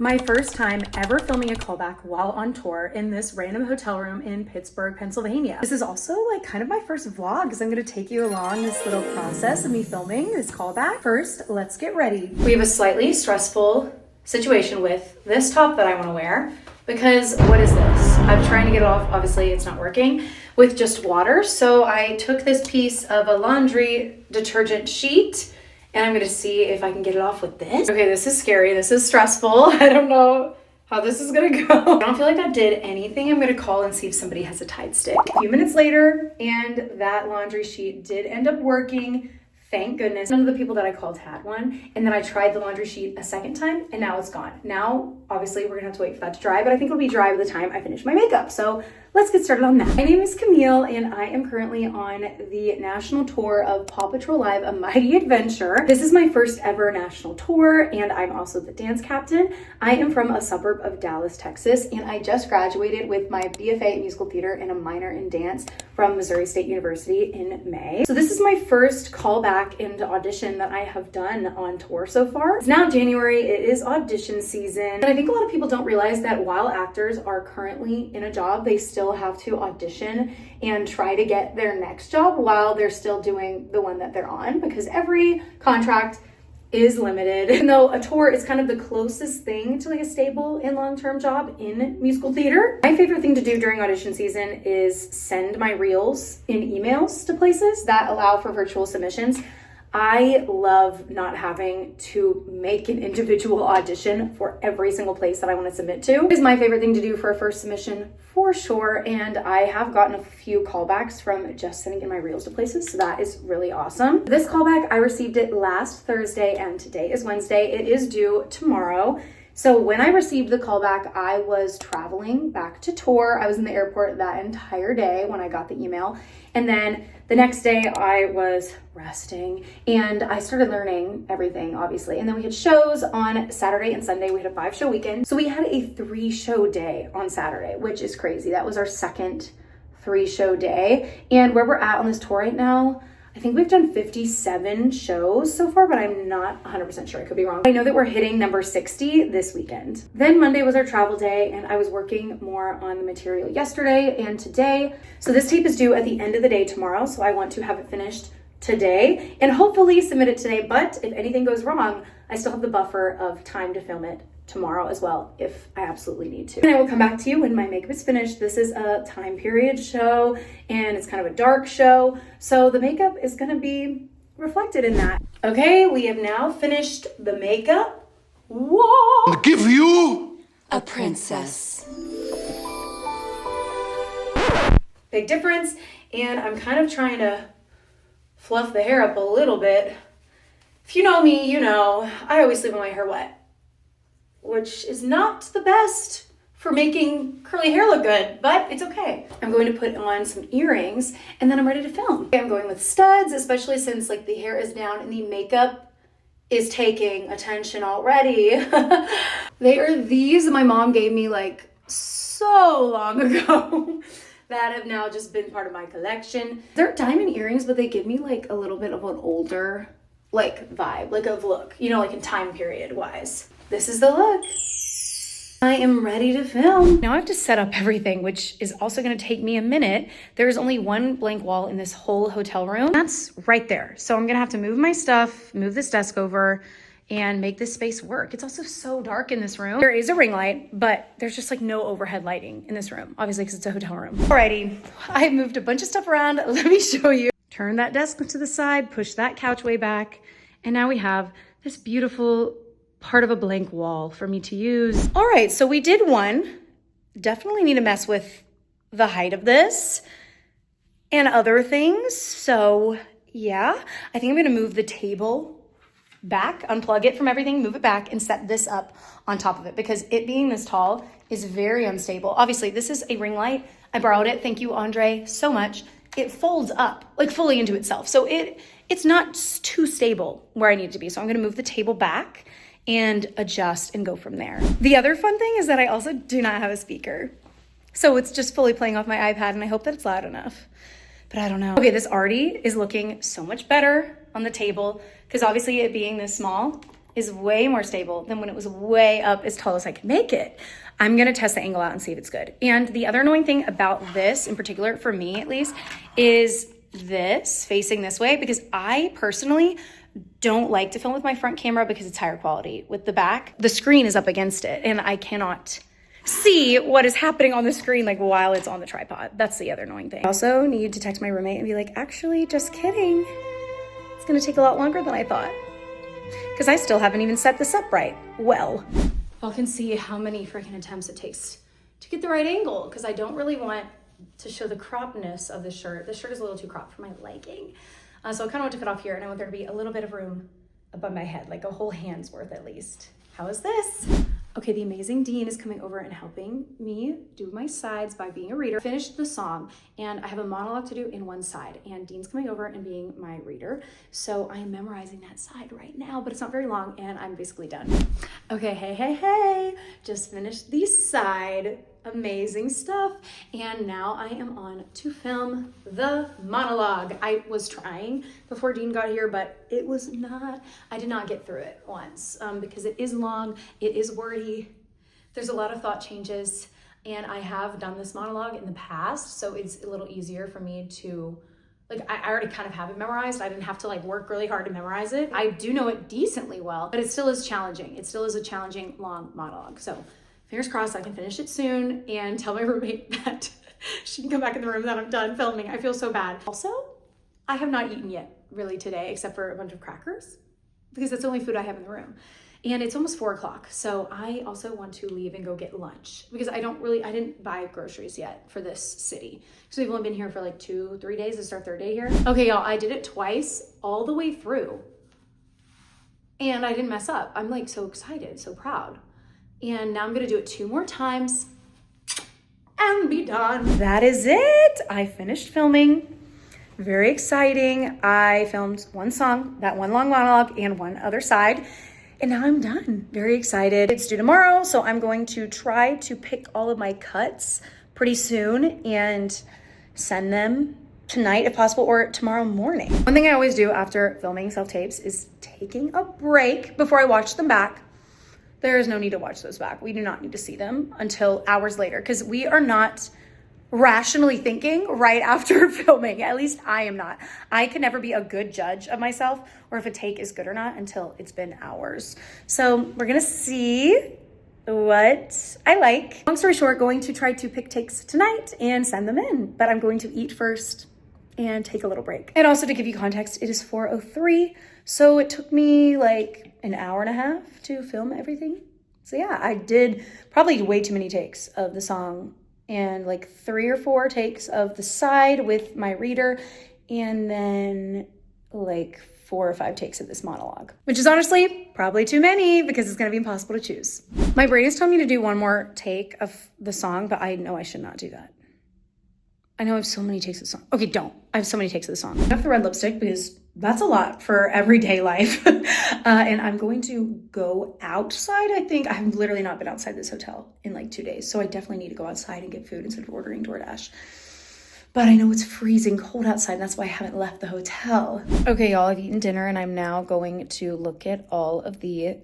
My first time ever filming a callback while on tour in this random hotel room in Pittsburgh, Pennsylvania. This is also like kind of my first vlog because I'm going to take you along this little process of me filming this callback. First, let's get ready. We have a slightly stressful situation with this top that I want to wear because what is this? I'm trying to get it off. Obviously, it's not working with just water. So I took this piece of a laundry detergent sheet and I'm gonna see if I can get it off with this. Okay, this is scary. This is stressful. I don't know how this is gonna go. I don't feel like that did anything. I'm gonna call and see if somebody has a Tide stick. A few minutes later, and that laundry sheet did end up working. Thank goodness. None of the people that I called had one. And then I tried the laundry sheet a second time and now it's gone. Now, obviously we're gonna have to wait for that to dry, but I think it'll be dry by the time I finish my makeup. So let's get started on that. My name is Camille and I am currently on the national tour of Paw Patrol Live, A Mighty Adventure. This is my first ever national tour and I'm also the dance captain. I am from a suburb of Dallas, Texas, and I just graduated with my BFA in musical theater and a minor in dance from Missouri State University in May. So this is my first callback and audition that I have done on tour so far. It's now January, it is audition season. And I think a lot of people don't realize that while actors are currently in a job, they still have to audition and try to get their next job while they're still doing the one that they're on, because every contract is limited. Even though a tour is kind of the closest thing to like a stable and long-term job in musical theater. My favorite thing to do during audition season is send my reels in emails to places that allow for virtual submissions. I love not having to make an individual audition for every single place that I want to submit to. It is my favorite thing to do for a first submission for sure, and I have gotten a few callbacks from just sending in my reels to places, so that is really awesome. This callback, I received it last Thursday and today is Wednesday. It is due tomorrow. So when I received the callback, I was traveling back to tour. I was in the airport that entire day when I got the email. And then the next day I was resting and I started learning everything, obviously. And then we had shows on Saturday and Sunday. We had a 5-show weekend. So we had a 3-show day on Saturday, which is crazy. That was our second 3-show day. And where we're at on this tour right now, I think we've done 57 shows so far, but I'm not 100% sure. I could be wrong. I know that we're hitting number 60 this weekend. Then Monday was our travel day and I was working more on the material yesterday and today. So this tape is due at the end of the day tomorrow. So I want to have it finished today and hopefully submit it today. But if anything goes wrong, I still have the buffer of time to film it tomorrow as well if I absolutely need to. And I will come back to you when my makeup is finished. This is a time period show and it's kind of a dark show, so the makeup is going to be reflected in that. Okay, we have now finished the makeup. Whoa! I'll give you a princess. Big difference, and I'm kind of trying to fluff the hair up a little bit. If you know me, you know I always leave my hair wet, which is not the best for making curly hair look good, but it's okay. I'm going to put on some earrings and then I'm ready to film. I'm going with studs, especially since like the hair is down and the makeup is taking attention already. They are these my mom gave me like so long ago that have now just been part of my collection. They're diamond earrings, but they give me like a little bit of an older like vibe, like of look, you know, like in time period wise. This is the look. I am ready to film. Now I have to set up everything, which is also gonna take me a minute. There's only one blank wall in this whole hotel room. That's right there. So I'm gonna have to move my stuff, move this desk over, and make this space work. It's also so dark in this room. There is a ring light, but there's just like no overhead lighting in this room, obviously because it's a hotel room. Alrighty, I moved a bunch of stuff around. Let me show you. Turn that desk to the side, push that couch way back, and now we have this beautiful part of a blank wall for me to use. All right, so we did one. Definitely need to mess with the height of this and other things. So yeah, I think I'm gonna move the table back, unplug it from everything, move it back and set this up on top of it because it being this tall is very unstable. Obviously, this is a ring light. I borrowed it. Thank you, Andre, so much. It folds up like fully into itself. So it's not too stable where I need it to be. So I'm gonna move the table back and adjust and go from there. The other fun thing is that I also do not have a speaker. So it's just fully playing off my iPad and I hope that it's loud enough, but I don't know. Okay, this already is looking so much better on the table because obviously it being this small, is way more stable than when it was way up as tall as I could make it. I'm gonna test the angle out and see if it's good. And the other annoying thing about this in particular, for me at least, is this facing this way, because I personally don't like to film with my front camera because it's higher quality. With the back, the screen is up against it and I cannot see what is happening on the screen like while it's on the tripod. That's the other annoying thing. I also need to text my roommate and be like, actually, just kidding. It's gonna take a lot longer than I thought, because I still haven't even set this up right. Well, y'all can see how many freaking attempts it takes to get the right angle, because I don't really want to show the croppedness of the shirt. The shirt is a little too cropped for my liking. So I kind of want to cut off here, and I want there to be a little bit of room above my head, like a whole hand's worth at least. How is this? Okay, the amazing Dean is coming over and helping me do my sides by being a reader. Finished the song, and I have a monologue to do in one side, and Dean's coming over and being my reader. So I am memorizing that side right now, but it's not very long, and I'm basically done. Okay, hey, just finished the side. Amazing stuff. And now I am on to film the monologue. I was trying before Dean got here, but I did not get through it once because it is long, it is wordy. There's a lot of thought changes, and I have done this monologue in the past, so it's a little easier for me to, like, I already kind of have it memorized. I didn't have to like work really hard to memorize it. I do know it decently well, but it still is challenging. It still is a challenging long monologue. So fingers crossed I can finish it soon and tell my roommate that she can come back in the room that I'm done filming. I feel so bad. Also, I have not eaten yet really today, except for a bunch of crackers, because that's the only food I have in the room. And it's almost 4 o'clock. So I also want to leave and go get lunch, because I didn't buy groceries yet for this city. So we've only been here for like 2-3 days. This is our 3rd day here. Okay, y'all, I did it twice all the way through, and I didn't mess up. I'm like so excited, so proud. And now I'm gonna do it 2 more times and be done. That is it. I finished filming. Very exciting. I filmed 1 song, that 1 long monologue, and 1 other side. And now I'm done. Very excited. It's due tomorrow, so I'm going to try to pick all of my cuts pretty soon and send them tonight if possible, or tomorrow morning. One thing I always do after filming self-tapes is taking a break before I watch them back. There is no need to watch those back. We do not need to see them until hours later, because we are not rationally thinking right after filming. At least I am not. I can never be a good judge of myself or if a take is good or not until it's been hours. So we're gonna see what I like. Long story short, going to try to pick takes tonight and send them in, but I'm going to eat first and take a little break. And also, to give you context, it is 4:03, so it took me like an hour and a half to film everything. So yeah, I did probably way too many takes of the song, and like 3 or 4 takes of the side with my reader, and then like 4 or 5 takes of this monologue, which is honestly probably too many because it's gonna be impossible to choose. My brain is telling me to do 1 more take of the song, but I know I should not do that. I know I have so many takes of the song. Okay, don't. I have so many takes of the song. I have the red lipstick because that's a lot for everyday life. And I'm going to go outside, I think. I have literally not been outside this hotel in like 2 days. So I definitely need to go outside and get food instead of ordering DoorDash. But I know it's freezing cold outside, and that's why I haven't left the hotel. Okay, y'all, I've eaten dinner, and I'm now going to look at all of the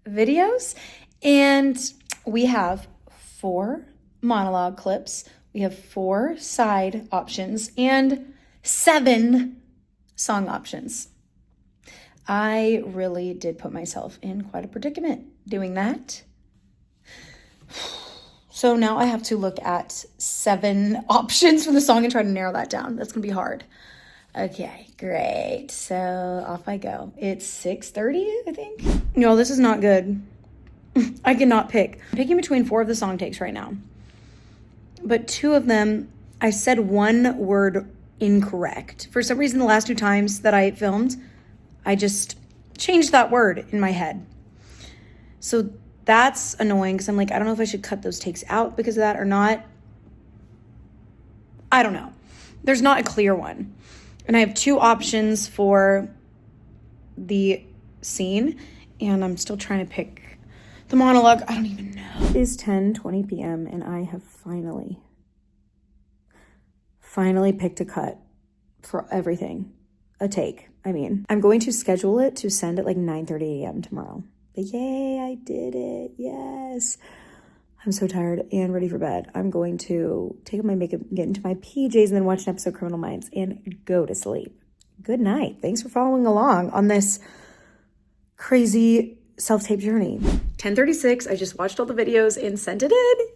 videos. And we have 4 monologue clips. We have 4 side options and 7 song options. I really did put myself in quite a predicament doing that. So now I have to look at 7 options for the song and try to narrow that down. That's gonna be hard. Okay, great. So off I go. It's 6:30, I think. No, this is not good. I cannot pick. I'm picking between 4 of the song takes right now. But 2 of them, I said 1 word incorrect. For some reason, the last 2 times that I filmed, I just changed that word in my head. So that's annoying, because I'm like, I don't know if I should cut those takes out because of that or not. I don't know. There's not a clear one. And I have 2 options for the scene, and I'm still trying to pick the monologue. I don't even know. It is 10:20 p.m. and I have finally picked a cut for everything. A take, I mean. I'm going to schedule it to send at like 9:30 a.m. tomorrow. But yay, I did it. Yes. I'm so tired and ready for bed. I'm going to take off my makeup, get into my PJs, and then watch an episode of Criminal Minds and go to sleep. Good night. Thanks for following along on this crazy self-tape journey. 10:36, I just watched all the videos and sent it in.